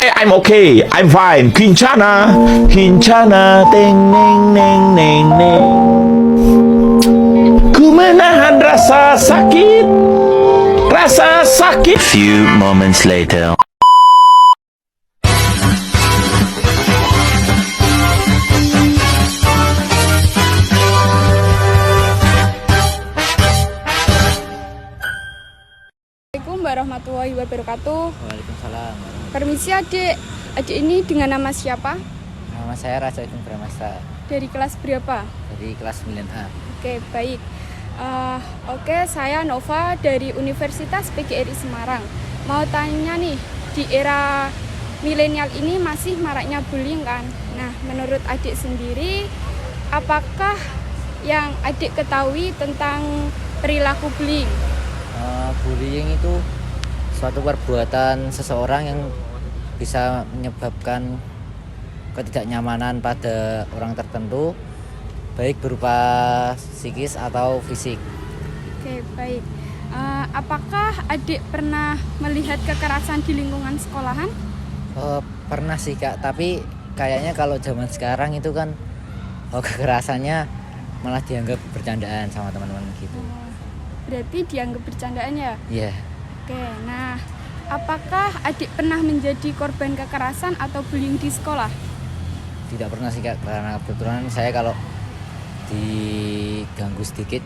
I'm okay, I'm fine. Kincana, kincana, teng neng neng neng neng. Ku menahan rasa sakit, rasa sakit. Few moments later. Assalamualaikum warahmatullahi wabarakatuh. Waalaikumsalam. Permisi adik, adik ini dengan nama siapa? Nama saya Raja Agung Bramasta Dari kelas berapa? dari kelas 9A. Oke, baik. Oke, saya Nova dari Universitas PGRI Semarang. Mau tanya nih, di era milenial ini masih maraknya bullying kan? Nah, menurut adik sendiri, apakah yang adik ketahui tentang perilaku bullying? Bullying itu suatu perbuatan seseorang yang bisa menyebabkan ketidaknyamanan pada orang tertentu, baik berupa psikis atau fisik. Oke, baik. Apakah adik pernah melihat kekerasan di lingkungan sekolahan? Pernah sih Kak, tapi kayaknya kalau zaman sekarang itu kan kekerasannya malah dianggap bercandaan sama teman-teman gitu. Berarti dianggap bercandaan ya? Iya. Oke, nah apakah adik pernah menjadi korban kekerasan atau bullying di sekolah? Tidak pernah sih Kak, karena kebetulan saya kalau diganggu sedikit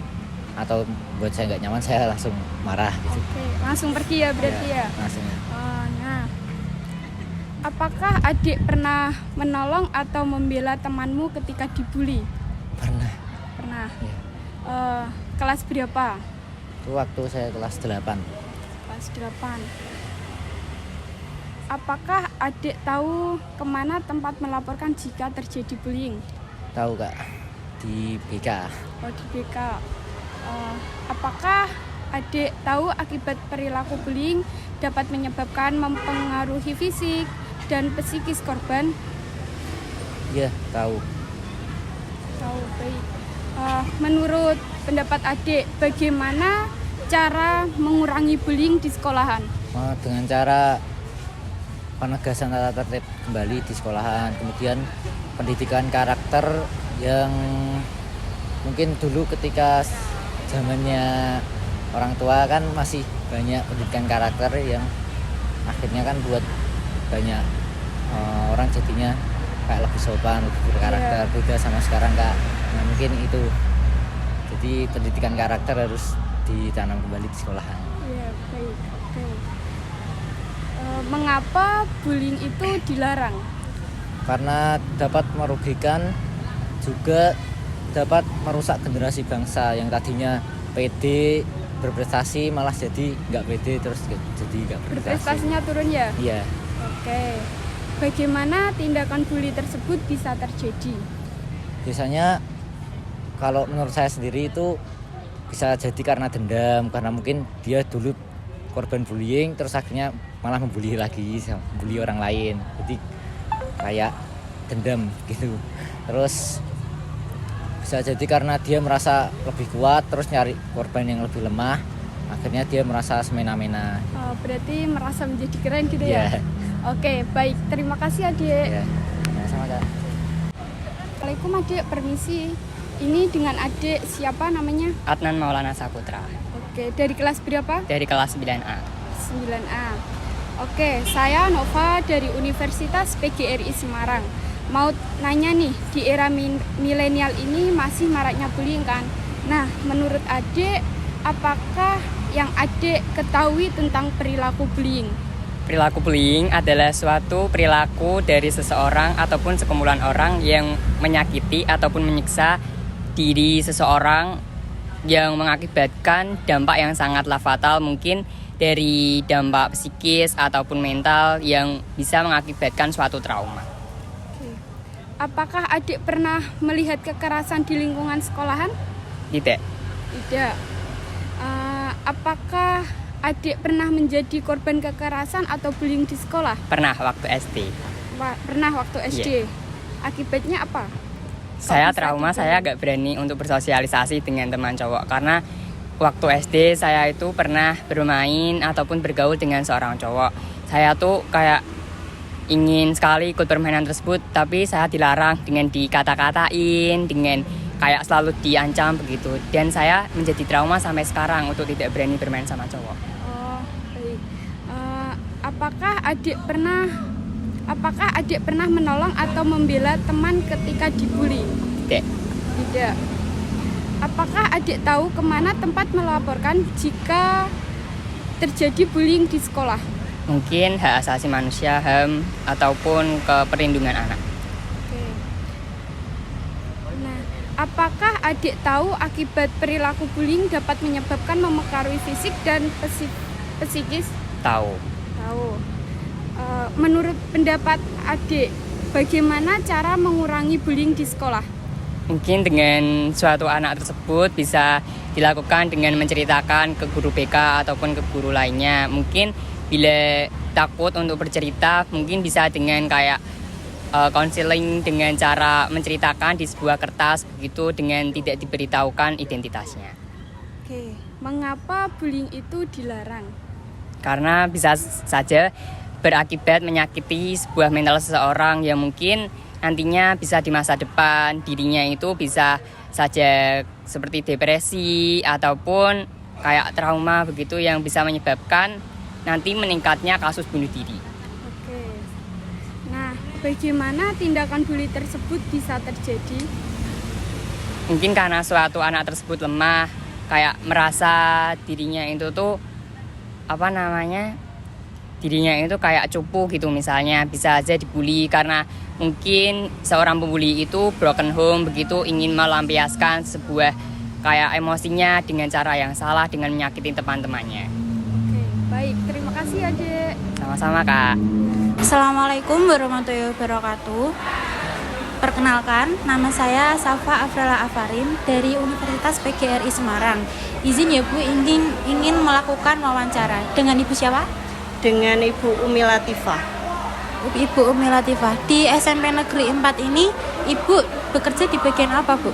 atau buat saya nggak nyaman, saya langsung marah gitu. Oke, langsung pergi ya berarti ya? Langsung. Nah, apakah adik pernah menolong atau membela temanmu ketika dibully? Pernah. Pernah. Ya. Kelas berapa? Itu waktu saya kelas 8. Kelas 8. Apakah adik tahu kemana tempat melaporkan jika terjadi bullying? Tahu Kak, di BK. Oh, di BK. Apakah adik tahu akibat perilaku bullying dapat menyebabkan mempengaruhi fisik dan psikis korban? Iya, tahu. Tahu, baik. Menurut pendapat adik, bagaimana cara mengurangi bullying di sekolahan? Dengan cara penegasan tata tertib kembali di sekolahan, kemudian pendidikan karakter yang mungkin dulu ketika zamannya orang tua kan masih banyak pendidikan karakter yang akhirnya kan buat banyak orang jadinya kayak lebih sopan, lebih berkarakter. Beda sama sekarang Kak. Nah, mungkin itu, jadi pendidikan karakter harus ditanam kembali di sekolahan. Iya, baik. Oke. Mengapa bullying itu dilarang? Karena dapat merugikan, juga dapat merusak generasi bangsa yang tadinya pede berprestasi malah jadi nggak pede, terus jadi nggak berprestasi. Berprestasinya turun ya? Iya. Oke. Bagaimana tindakan bully tersebut bisa terjadi? Biasanya kalau menurut saya sendiri itu bisa jadi karena dendam, karena mungkin dia dulu korban bullying terus akhirnya malah membuli lagi, membuli orang lain, jadi kayak dendam gitu. Terus bisa jadi karena dia merasa lebih kuat terus nyari korban yang lebih lemah, akhirnya dia merasa semena-mena. Berarti merasa menjadi keren gitu ya? Oke, baik, terima kasih adik. Ya, sama Kak. Assalamualaikum adik, permisi. Ini dengan adik siapa namanya? Adnan Maulana Saputra Oke, dari kelas berapa? dari kelas 9A. 9A. Oke, saya Nova dari Universitas PGRI Semarang. Mau nanya nih, di era milenial ini masih maraknya bullying kan? Nah, menurut adik, apakah yang adik ketahui tentang perilaku bullying? Perilaku bullying adalah suatu perilaku dari seseorang ataupun sekumpulan orang yang menyakiti ataupun menyiksa diri seseorang yang mengakibatkan dampak yang sangatlah fatal, mungkin dari dampak psikis ataupun mental yang bisa mengakibatkan suatu trauma. Apakah adik pernah melihat kekerasan di lingkungan sekolahan? Tidak. Tidak. Apakah adik pernah menjadi korban kekerasan atau bullying di sekolah? Pernah waktu SD. Pernah waktu SD. Akibatnya apa? Saya trauma, saya agak berani untuk bersosialisasi dengan teman cowok karena waktu SD saya itu pernah bermain ataupun bergaul dengan seorang cowok. Saya tuh kayak ingin sekali ikut permainan tersebut, tapi saya dilarang dengan dikata-katain, dengan kayak selalu diancam begitu. Dan saya menjadi trauma sampai sekarang untuk tidak berani bermain sama cowok. Oh, baik. Apakah adik pernah menolong atau membela teman ketika dibully? Tidak. Apakah adik tahu kemana tempat melaporkan jika terjadi bullying di sekolah? Mungkin hak asasi manusia, HAM, ataupun ke perlindungan anak. Oke. Nah, apakah adik tahu akibat perilaku bullying dapat menyebabkan mempengaruhi fisik dan psikis? Tahu. Tahu. Menurut pendapat adik, bagaimana cara mengurangi bullying di sekolah? Mungkin dengan suatu anak tersebut bisa dilakukan dengan menceritakan ke guru BK ataupun ke guru lainnya. Mungkin bila takut untuk bercerita, mungkin bisa dengan kayak konseling dengan cara menceritakan di sebuah kertas begitu, dengan tidak diberitahukan identitasnya. Oke, mengapa bullying itu dilarang? Karena bisa saja berakibat menyakiti sebuah mental seseorang yang mungkin nantinya bisa di masa depan dirinya itu bisa saja seperti depresi ataupun kayak trauma begitu yang bisa menyebabkan nanti meningkatnya kasus bunuh diri. Oke. Nah, bagaimana tindakan bully tersebut bisa terjadi? Mungkin karena suatu anak tersebut lemah, kayak merasa dirinya itu tuh dirinya itu kayak cupu gitu, misalnya bisa aja dibully karena mungkin seorang pembuli itu broken home begitu, ingin melampiaskan sebuah kayak emosinya dengan cara yang salah dengan menyakiti teman-temannya. Oke, baik, terima kasih adik. Sama-sama Kak. Assalamualaikum warahmatullahi wabarakatuh. Perkenalkan, nama saya Safa Afrala Afarin dari Universitas PGRI Semarang. Izin ya Bu, ingin melakukan wawancara. Dengan Ibu siapa? Dengan Ibu Umi Latifah. Ibu Umi Latifah. Di SMP Negeri 4 ini, Ibu bekerja di bagian apa, Bu?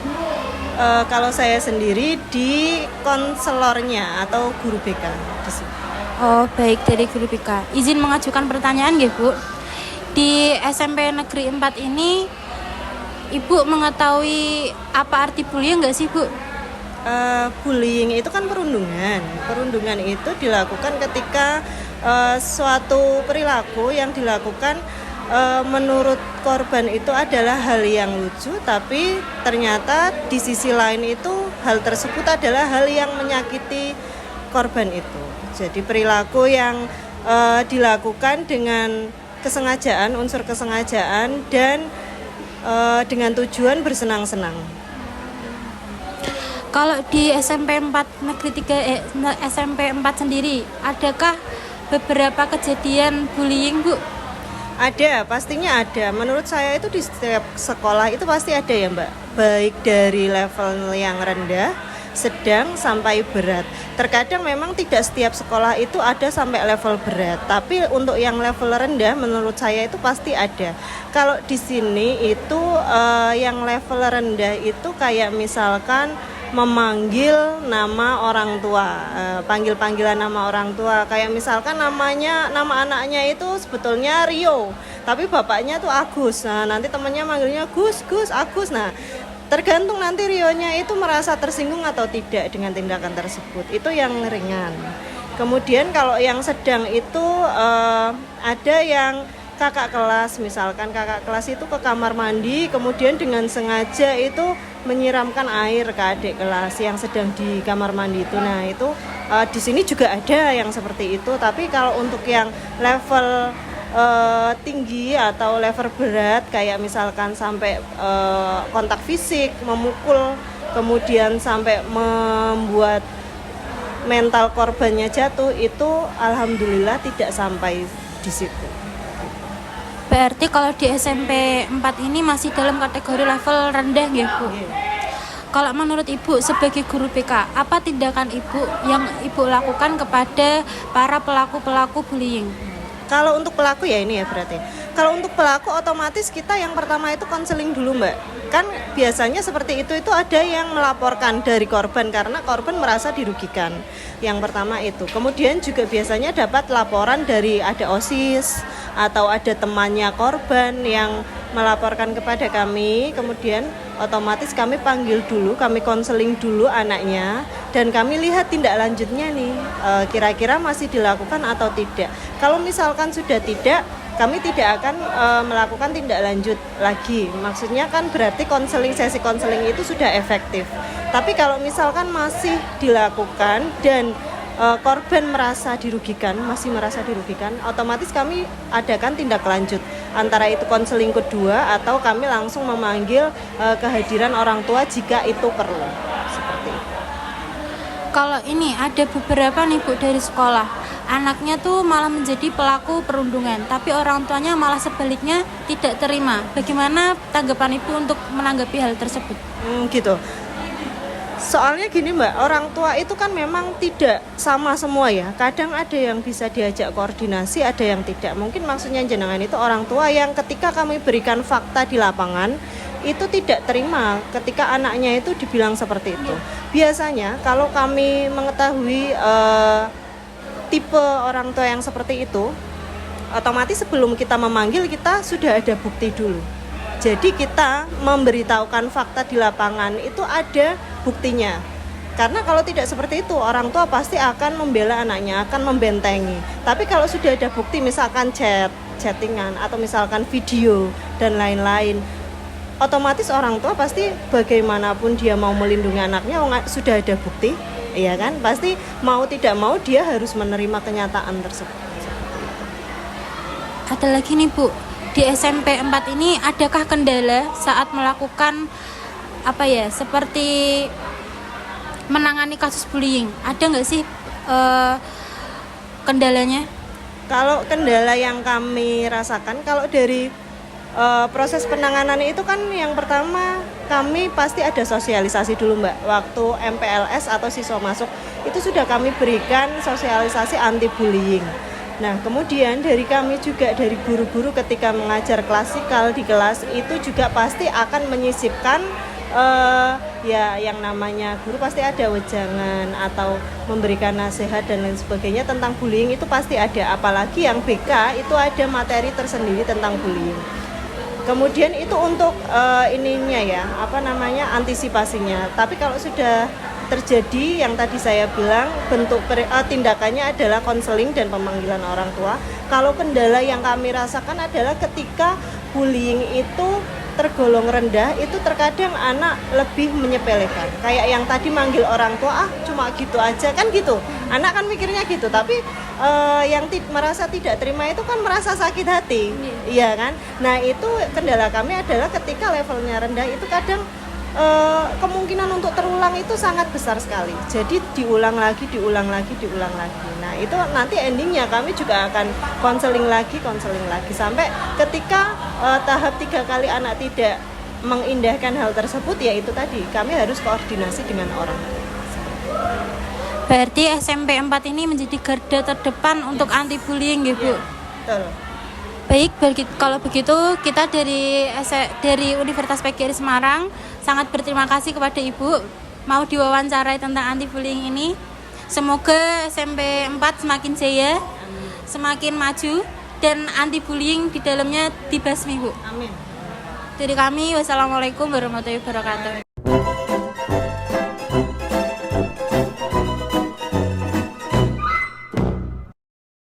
Kalau saya sendiri di konselornya atau guru BK di sini. Oh, baik, dari guru BK. Izin mengajukan pertanyaan ya, Bu. Di SMP Negeri 4 ini, Ibu mengetahui apa arti bullying nggak sih, Bu? Bullying itu kan perundungan. Perundungan itu dilakukan ketika suatu perilaku yang dilakukan menurut korban itu adalah hal yang lucu, tapi ternyata di sisi lain itu hal tersebut adalah hal yang menyakiti korban itu. Jadi perilaku yang dilakukan dengan kesengajaan, unsur kesengajaan dan dengan tujuan bersenang-senang. Kalau di SMP 4 Negeri 3 SMP 4 sendiri, adakah beberapa kejadian bullying, Bu? Ada, pastinya ada. Menurut saya itu di setiap sekolah itu pasti ada ya, Mbak. Baik dari level yang rendah, sedang sampai berat. Terkadang memang tidak setiap sekolah itu ada sampai level berat, tapi untuk yang level rendah menurut saya itu pasti ada. Kalau di sini itu yang level rendah itu kayak misalkan memanggil nama orang tua, panggil-panggilan nama orang tua, kayak misalkan nama anaknya itu sebetulnya Rio, tapi bapaknya tuh Agus. Nah, nanti temannya manggilnya Gus, Agus. Nah, tergantung nanti Rionya itu merasa tersinggung atau tidak dengan tindakan tersebut. Itu yang ringan. Kemudian kalau yang sedang itu ada yang kakak kelas, misalkan kakak kelas itu ke kamar mandi, kemudian dengan sengaja itu menyiramkan air ke adik kelas yang sedang di kamar mandi itu. Nah, itu di sini juga ada yang seperti itu. Tapi kalau untuk yang level tinggi atau level berat kayak misalkan sampai kontak fisik, memukul, kemudian sampai membuat mental korbannya jatuh, itu alhamdulillah tidak sampai di situ. Berarti kalau di SMP 4 ini masih dalam kategori level rendah ya, Bu? Kalau menurut Ibu sebagai guru BK, apa tindakan Ibu yang Ibu lakukan kepada para pelaku-pelaku bullying? Kalau untuk pelaku ya ini ya berarti. Kalau untuk pelaku otomatis kita yang pertama itu konseling dulu Mbak. Kan biasanya seperti itu ada yang melaporkan dari korban karena korban merasa dirugikan. Yang pertama itu. Kemudian juga biasanya dapat laporan dari ada OSIS atau ada temannya korban yang melaporkan kepada kami. Kemudian otomatis kami panggil dulu, kami konseling dulu anaknya dan kami lihat tindak lanjutnya nih, kira-kira masih dilakukan atau tidak. Kalau misalkan sudah tidak, kami tidak akan melakukan tindak lanjut lagi. Maksudnya kan berarti sesi konseling itu sudah efektif. Tapi kalau misalkan masih dilakukan dan korban masih merasa dirugikan, otomatis kami adakan tindak lanjut. Antara itu konseling kedua atau kami langsung memanggil kehadiran orang tua jika itu perlu. Seperti itu. Kalau ini ada beberapa nih Bu dari sekolah, anaknya tuh malah menjadi pelaku perundungan, tapi orang tuanya malah sebaliknya tidak terima. Bagaimana tanggapan Ibu untuk menanggapi hal tersebut? Gitu. Soalnya gini Mbak, orang tua itu kan memang tidak sama semua ya. Kadang ada yang bisa diajak koordinasi, ada yang tidak. Mungkin maksudnya jenengan itu orang tua yang ketika kami berikan fakta di lapangan itu tidak terima ketika anaknya itu dibilang seperti itu. Biasanya kalau kami mengetahui tipe orang tua yang seperti itu, otomatis sebelum kita memanggil kita sudah ada bukti dulu. Jadi kita memberitahukan fakta di lapangan itu ada buktinya. Karena kalau tidak seperti itu, orang tua pasti akan membela anaknya, akan membentengi. Tapi kalau sudah ada bukti, misalkan chattingan atau misalkan video dan lain-lain, otomatis orang tua pasti bagaimanapun dia mau melindungi anaknya, sudah ada bukti, iya kan? Pasti mau tidak mau dia harus menerima kenyataan tersebut. Ada lagi nih Bu, di SMP 4 ini adakah kendala saat melakukan seperti menangani kasus bullying? Ada nggak sih kendalanya? Kalau kendala yang kami rasakan, kalau dari proses penanganan itu kan yang pertama kami pasti ada sosialisasi dulu Mbak. Waktu MPLS atau siswa masuk itu sudah kami berikan sosialisasi anti bullying. Nah kemudian dari kami juga dari guru-guru ketika mengajar klasikal di kelas itu juga pasti akan menyisipkan yang namanya guru pasti ada wejangan atau memberikan nasihat dan lain sebagainya tentang bullying itu pasti ada. Apalagi yang BK itu ada materi tersendiri tentang bullying. Kemudian itu untuk antisipasinya. Tapi kalau sudah terjadi yang tadi saya bilang bentuk tindakannya adalah konseling dan pemanggilan orang tua. Kalau kendala yang kami rasakan adalah ketika bullying itu tergolong rendah, itu terkadang anak lebih menyepelekan. Kayak yang tadi manggil orang tua, cuma gitu aja kan gitu. Anak kan mikirnya gitu, tapi yang merasa tidak terima itu kan merasa sakit hati, iya kan? Nah itu kendala kami adalah ketika levelnya rendah itu kadang kemungkinan untuk terulang itu sangat besar sekali. Jadi diulang lagi. Nah itu nanti endingnya kami juga akan konseling lagi sampai ketika tahap 3 kali anak tidak mengindahkan hal tersebut, ya itu tadi kami harus koordinasi dengan orang tua. Berarti SMP 4 ini menjadi garda terdepan untuk anti bullying ya Bu? Betul. Baik, kalau begitu kita dari Universitas PGRI Semarang sangat berterima kasih kepada Ibu mau diwawancarai tentang anti bullying ini. Semoga SMP 4 semakin jaya, semakin maju dan anti bullying di dalamnya dibasmi Bu. Amin. Dari kami, wassalamualaikum warahmatullahi wabarakatuh.